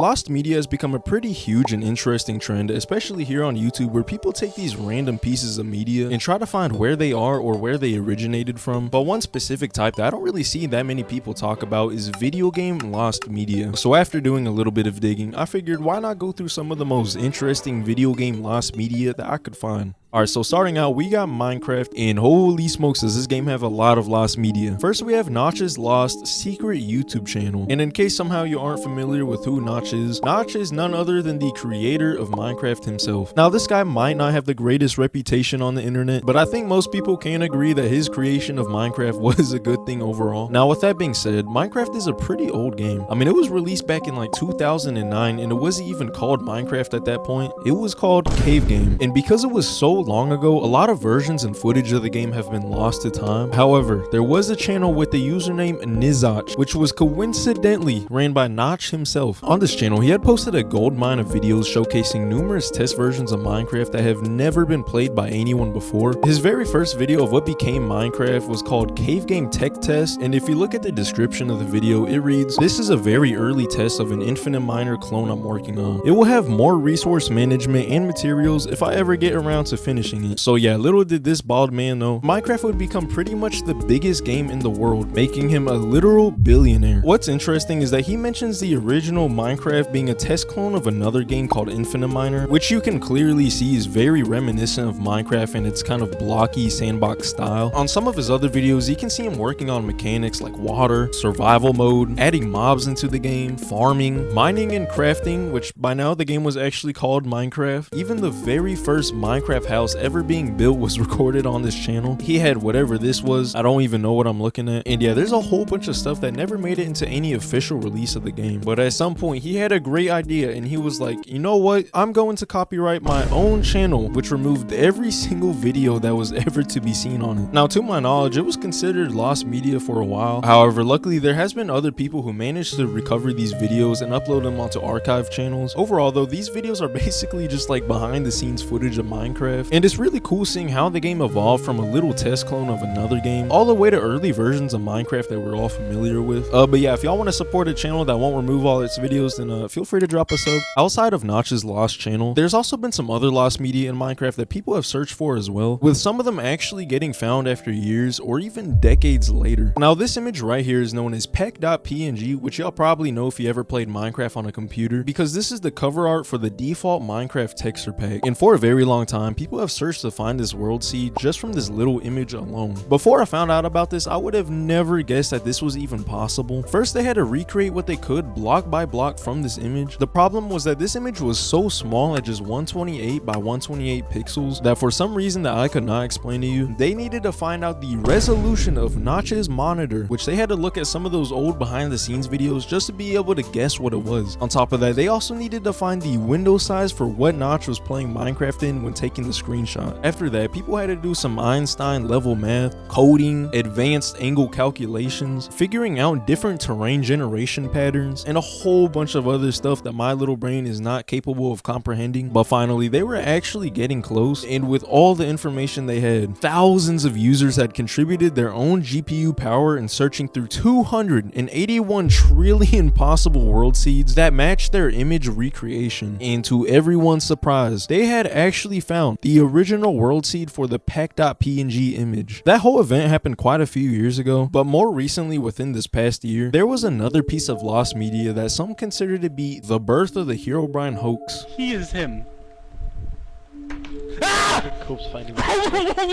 Lost media has become a pretty huge and interesting trend, especially here on YouTube, where people take these random pieces of media and try to find where they are or where they originated from. But one specific type that I don't really see that many people talk about is video game lost media. So after doing a little bit of digging, I figured why not go through some of the most interesting video game lost media that I could find. Alright, so starting out, we got Minecraft, and holy smokes does this game have a lot of lost media. First, we have Notch's lost secret YouTube channel, and in case somehow you aren't familiar with who Notch is none other than the creator of Minecraft himself. Now, this guy might not have the greatest reputation on the internet, but I think most people can agree that his creation of Minecraft was a good thing overall. Now, with that being said, Minecraft is a pretty old game. I mean, it was released back in like 2009, and it wasn't even called Minecraft at that point. It was called Cave Game, and because it was so long ago, a lot of versions and footage of the game have been lost to time. However, there was a channel with the username Nizach, which was coincidentally ran by Notch himself. On this channel, he had posted a gold mine of videos showcasing numerous test versions of Minecraft that have never been played by anyone before. His very first video of what became Minecraft was called Cave Game Tech Test, and if you look at the description of the video, it reads, "This is a very early test of an infinite miner clone I'm working on. It will have more resource management and materials if I ever get around to finishing it." So yeah, little did this bald man know, Minecraft would become pretty much the biggest game in the world, making him a literal billionaire. What's interesting is that he mentions the original Minecraft being a test clone of another game called Infinite Miner, which you can clearly see is very reminiscent of Minecraft and its kind of blocky sandbox style. On some of his other videos, you can see him working on mechanics like water, survival mode, adding mobs into the game, farming, mining and crafting, which by now the game was actually called Minecraft. Even the very first Minecraft house ever being built was recorded on this channel. He had whatever this was, I don't even know what I'm looking at, and yeah, there's a whole bunch of stuff that never made it into any official release of the game. But at some point he had a great idea and he was like, you know what, I'm going to copyright my own channel, which removed every single video that was ever to be seen on it. Now, to my knowledge, it was considered lost media for a while. However, luckily there has been other people who managed to recover these videos and upload them onto archive channels. Overall though, these videos are basically just like behind the scenes footage of Minecraft, and it's really cool seeing how the game evolved from a little test clone of another game all the way to early versions of Minecraft that we're all familiar with. But yeah, if y'all want to support a channel that won't remove all its videos, then feel free to drop a sub. Outside of Notch's lost channel, there's also been some other lost media in Minecraft that people have searched for as well, with some of them actually getting found after years or even decades later. Now, this image right here is known as pec.png, which y'all probably know if you ever played Minecraft on a computer, because this is the cover art for the default Minecraft texture pack, and for a very long time people have searched to find this world seed just from this little image alone. Before I found out about this, I would have never guessed that this was even possible. First, they had to recreate what they could block by block from this image. The problem was that this image was so small at just 128 by 128 pixels that for some reason that I could not explain to you, they needed to find out the resolution of Notch's monitor, which they had to look at some of those old behind the scenes videos just to be able to guess what it was. On top of that, they also needed to find the window size for what Notch was playing Minecraft in when taking the screenshot. After that, people had to do some Einstein level math, coding, advanced angle calculations, figuring out different terrain generation patterns, and a whole bunch of other stuff that my little brain is not capable of comprehending. But finally, they were actually getting close, and with all the information they had, thousands of users had contributed their own GPU power in searching through 281 trillion possible world seeds that matched their image recreation. And to everyone's surprise, they had actually found the original world seed for the pec.png image. That whole event happened quite a few years ago, but more recently, within this past year, there was another piece of lost media that some consider to be the birth of the Herobrine hoax. He is him.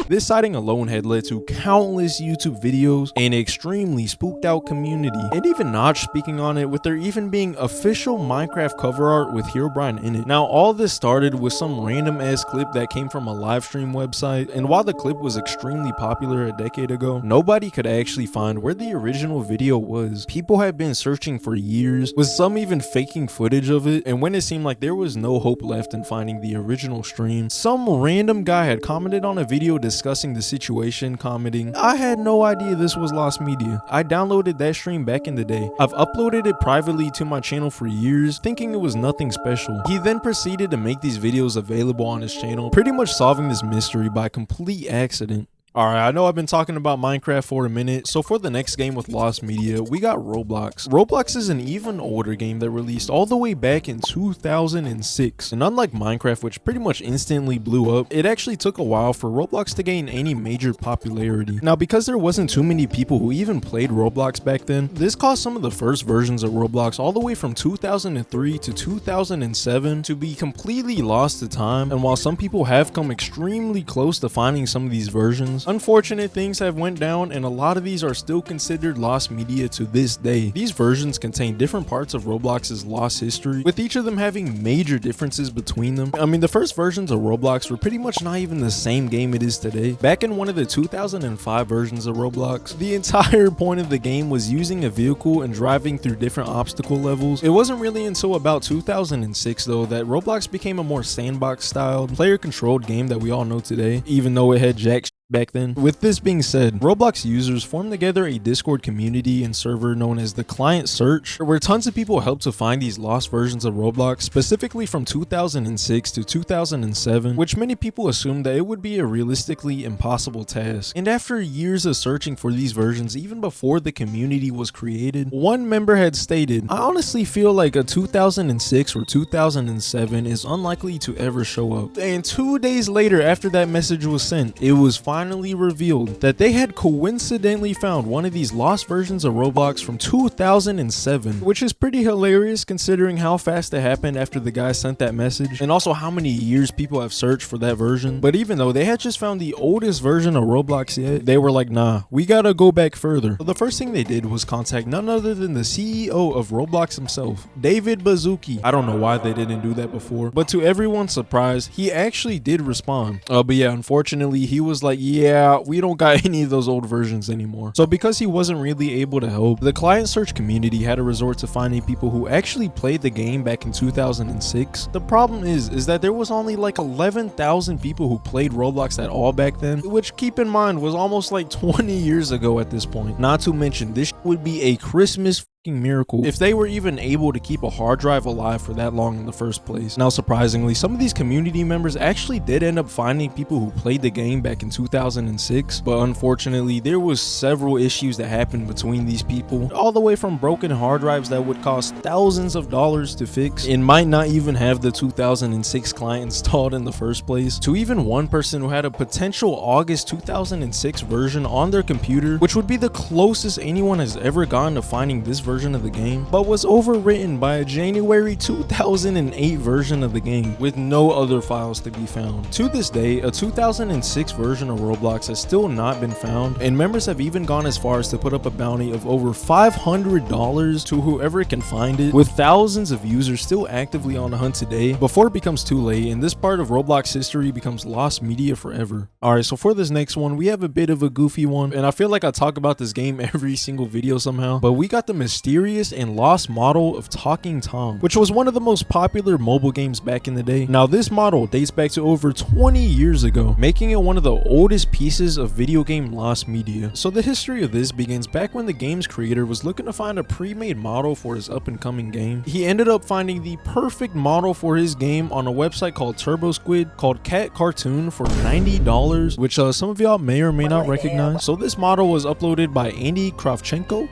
This sighting alone had led to countless YouTube videos, an extremely spooked out community, and even Notch speaking on it, with there even being official Minecraft cover art with Herobrine in it. Now, all this started with some random ass clip that came from a live stream website, and while the clip was extremely popular a decade ago, nobody could actually find where the original video was. People had been searching for years, with some even faking footage of it, and when it seemed like there was no hope left in finding the original stream, some random guy had commented on a video discussing the situation, commenting, "I had no idea this was lost media. I downloaded that stream back in the day. I've uploaded it privately to my channel for years, thinking it was nothing special." He then proceeded to make these videos available on his channel, pretty much solving this mystery by complete accident. Alright, I know I've been talking about Minecraft for a minute, so for the next game with Lost Media, we got Roblox. Roblox is an even older game that released all the way back in 2006, and unlike Minecraft, which pretty much instantly blew up, it actually took a while for Roblox to gain any major popularity. Now, because there wasn't too many people who even played Roblox back then, this caused some of the first versions of Roblox all the way from 2003 to 2007 to be completely lost to time, and while some people have come extremely close to finding some of these versions, unfortunate things have went down and a lot of these are still considered lost media to this day. These versions contain different parts of Roblox's lost history, with each of them having major differences between them. I mean, the first versions of Roblox were pretty much not even the same game it is today. Back in one of the 2005 versions of Roblox, the entire point of the game was using a vehicle and driving through different obstacle levels. It wasn't really until about 2006 though that Roblox became a more sandbox styled, player controlled game that we all know today, even though it had jack back then. With this being said, Roblox users formed together a Discord community and server known as the Client Search, where tons of people helped to find these lost versions of Roblox, specifically from 2006 to 2007, which many people assumed that it would be a realistically impossible task. And after years of searching for these versions, even before the community was created, one member had stated, "I honestly feel like a 2006 or 2007 is unlikely to ever show up." And 2 days later after that message was sent, it was finally revealed that they had coincidentally found one of these lost versions of Roblox from 2007, which is pretty hilarious considering how fast it happened after the guy sent that message, and also how many years people have searched for that version. But even though they had just found the oldest version of Roblox yet, they were like, nah, we gotta go back further. So the first thing they did was contact none other than the CEO of Roblox himself, David Baszucki. I don't know why they didn't do that before, but to everyone's surprise, he actually did respond. But yeah, unfortunately, he was like, yeah, we don't got any of those old versions anymore. So because he wasn't really able to help, the Client Search community had to resort to finding people who actually played the game back in 2006. The problem is that there was only like 11,000 people who played Roblox at all back then, which, keep in mind, was almost like 20 years ago at this point. Not to mention, this would be a Christmas miracle if they were even able to keep a hard drive alive for that long in the first place. Now, surprisingly, some of these community members actually did end up finding people who played the game back in 2006, but unfortunately there was several issues that happened between these people, all the way from broken hard drives that would cost thousands of dollars to fix and might not even have the 2006 client installed in the first place, to even one person who had a potential August 2006 version on their computer, which would be the closest anyone has ever gotten to finding this version of the game, but was overwritten by a January 2008 version of the game with no other files to be found. To this day, a 2006 version of Roblox has still not been found, and members have even gone as far as to put up a bounty of over $500 to whoever can find it, with thousands of users still actively on the hunt today before it becomes too late and this part of Roblox history becomes lost media forever. Alright, so for this next one, we have a bit of a goofy one, and I feel like I talk about this game every single video somehow, but we got the mysterious and lost model of Talking Tom, which was one of the most popular mobile games back in the day. Now, this model dates back to over 20 years ago, making it one of the oldest pieces of video game lost media. So the history of this begins back when the game's creator was looking to find a pre-made model for his up-and-coming game. He ended up finding the perfect model for his game on a website called TurboSquid called Cat Cartoon for $90, which some of y'all may or may not recognize. So this model was uploaded by Andy Kravchenko,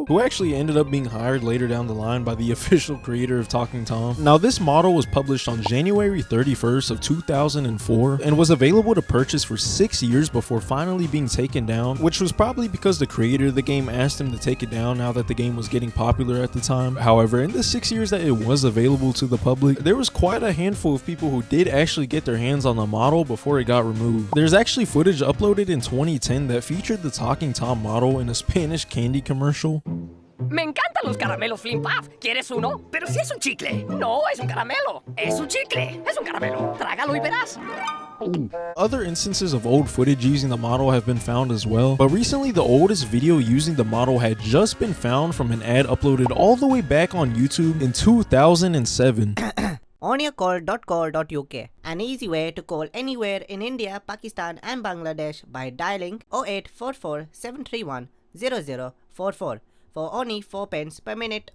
who actually ended up being hired later down the line by the official creator of Talking Tom. Now, this model was published on January 31st of 2004 and was available to purchase for 6 years before finally being taken down, which was probably because the creator of the game asked him to take it down now that the game was getting popular at the time. However, in the 6 years that it was available to the public, there was quite a handful of people who did actually get their hands on the model before it got removed. There's actually footage uploaded in 2010 that featured the Talking Tom model in a Spanish candy commercial. Me encantan los caramelos Flim Puff. ¿Quieres uno? Pero si es un chicle. No, es un caramelo. Es un chicle. Es un caramelo. Trágalo y verás. Other instances of old footage using the model have been found as well, but recently the oldest video using the model had just been found from an ad uploaded all the way back on YouTube in 2007. Onyourcall.co.uk, an easy way to call anywhere in India, Pakistan and Bangladesh by dialing 0844 731 0044 for only 4 pence per minute.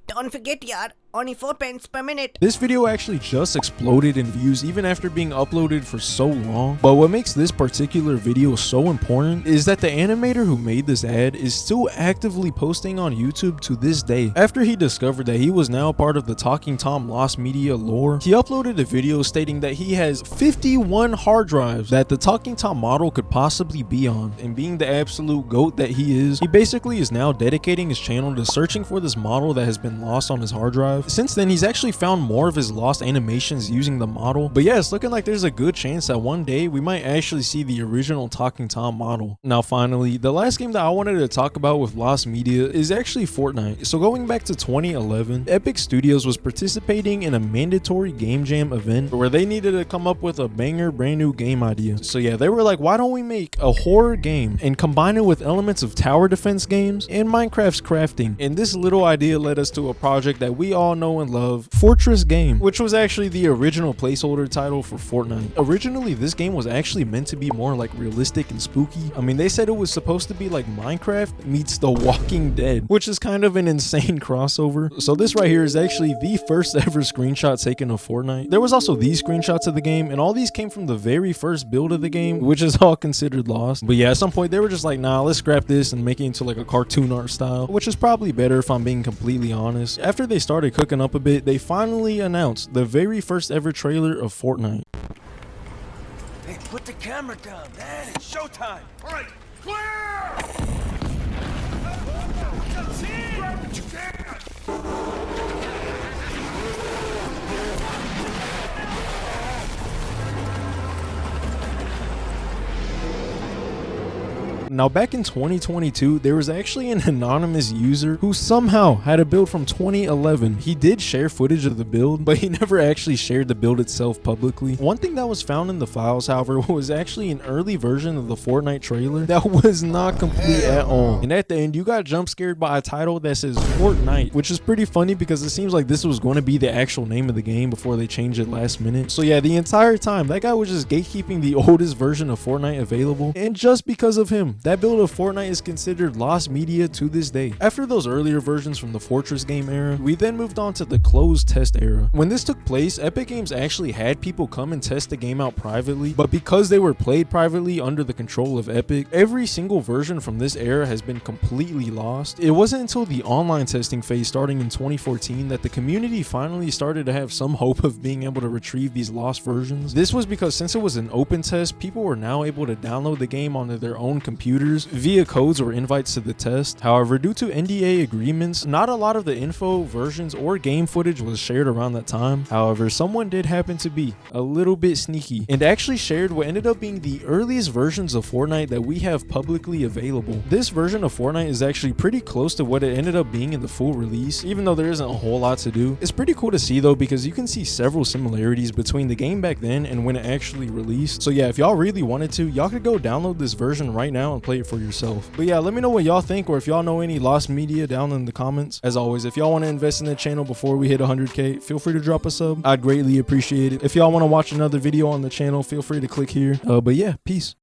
Don't forget, yaar, Only 4 pence per minute. This video actually just exploded in views even after being uploaded for so long. But what makes this particular video so important is that the animator who made this ad is still actively posting on YouTube to this day. After he discovered that he was now part of the Talking Tom Lost Media lore, he uploaded a video stating that he has 51 hard drives that the Talking Tom model could possibly be on. And being the absolute GOAT that he is, he basically is now dedicating his channel to searching for this model that has been lost on his hard drive. Since then, he's actually found more of his lost animations using the model. But yeah, it's looking like there's a good chance that one day we might actually see the original Talking Tom model. Now finally, the last game that I wanted to talk about with lost media is actually Fortnite. So going back to 2011, Epic Studios was participating in a mandatory game jam event where they needed to come up with a banger brand new game idea. So yeah, they were like, why don't we make a horror game and combine it with elements of tower defense games and Minecraft's crafting? And this little idea led us to a project that we all know and love, Fortress Game, which was actually the original placeholder title for Fortnite. Originally, this game was actually meant to be more like realistic and spooky. I mean, they said it was supposed to be like Minecraft meets The Walking Dead, which is kind of an insane crossover. So this right here is actually the first ever screenshot taken of Fortnite. There was also these screenshots of the game, and all these came from the very first build of the game, which is all considered lost. But yeah, at some point they were just like, nah, let's scrap this and make it into like a cartoon art style, which is probably better if I'm being completely honest. After they started cooking up a bit, they finally announced the very first ever trailer of Fortnite. Hey, put the camera down, man. It's showtime. All right, clear! Grab what you can! Now back in 2022, there was actually an anonymous user who somehow had a build from 2011. He did share footage of the build, but he never actually shared the build itself publicly. One thing that was found in the files, however, was actually an early version of the Fortnite trailer that was not complete at all. And at the end, you got jump scared by a title that says Fortnite, which is pretty funny because it seems like this was going to be the actual name of the game before they changed it last minute. So yeah, the entire time, that guy was just gatekeeping the oldest version of Fortnite available. And just because of him, that build of Fortnite is considered lost media to this day. After those earlier versions from the Fortress game era, we then moved on to the closed test era. When this took place, Epic Games actually had people come and test the game out privately, but because they were played privately under the control of Epic, every single version from this era has been completely lost. It wasn't until the online testing phase starting in 2014 that the community finally started to have some hope of being able to retrieve these lost versions. This was because since it was an open test, people were now able to download the game onto their own computers via codes or invites to the test. However, due to NDA agreements, not a lot of the info, versions, or game footage was shared around that time. However, someone did happen to be a little bit sneaky and actually shared what ended up being the earliest versions of Fortnite that we have publicly available. This version of Fortnite is actually pretty close to what it ended up being in the full release, even though there isn't a whole lot to do. It's pretty cool to see though, because you can see several similarities between the game back then and when it actually released. So yeah, if y'all really wanted to, y'all could go download this version right now and play it for yourself. But yeah, let me know what y'all think, or if y'all know any lost media down in the comments. As always, if y'all want to invest in the channel before we hit 100k, feel free to drop a sub. I'd greatly appreciate it. If y'all want to watch another video on the channel, feel free to click here. But yeah, peace.